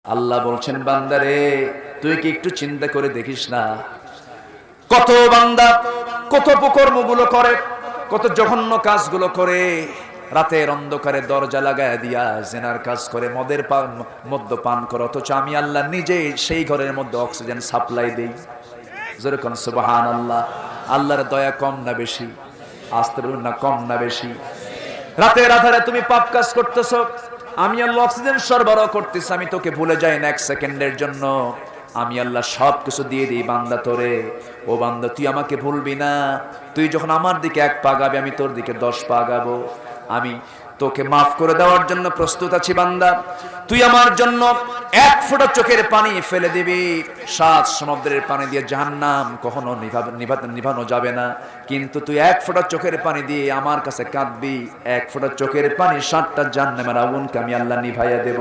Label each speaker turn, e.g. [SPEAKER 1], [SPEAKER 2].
[SPEAKER 1] আল্লাহ বলছেন, বান্দারে তুই কি একটু চিন্তা করে দেখিস না, কত বান্দা কত অপকর্মগুলো করে, কত জঘন্য কাজগুলো করে, রাতের অন্ধকারে দরজা লাগায় দিয়া জেনার কাজ করে, মদ্য পান করে, অথচ আমি আল্লাহ নিজে সেই ঘরের মধ্যে অক্সিজেন সাপ্লাই দেই। জোরে কোন সুবহানাল্লাহ। আল্লাহর দয়া কম না বেশি? আসতে বলুন না, কম না বেশি? রাতের আধারে তুমি পাপ কাজ করতেছো, আমি আল্লাহ অক্সিজেন সরবরাহ করতেছি, আমি তোকে ভুলে যাই না এক সেকেন্ডের জন্য। আমি আল্লাহ সব কিছু দিয়ে দিই বান্দা তোরে। ও বান্দা, তুই আমাকে ভুলবি না। তুই যখন আমার দিকে 1 পা আগাবি, আমি তোর দিকে 10 পা আগাবো। আমি তোকে মাফ করে দেওয়ার জন্য প্রস্তুত আছি বান্দা। তুই আমার জন্য 1 ফোঁটা চোখের পানি ফেলে দিবি, 7 সমুদ্রের পানি দিয়ে জাহান্নাম কখনো নিভানো যাবে না। কিন্তু তুই 1 ফোঁটা চোখের পানি দিয়ে আমার কাছে কাঁদবি, 1 ফোঁটা চোখের পানি 7টা জাহান্নামের আগুনকে আমি আল্লাহ নিভাইয়া দেব।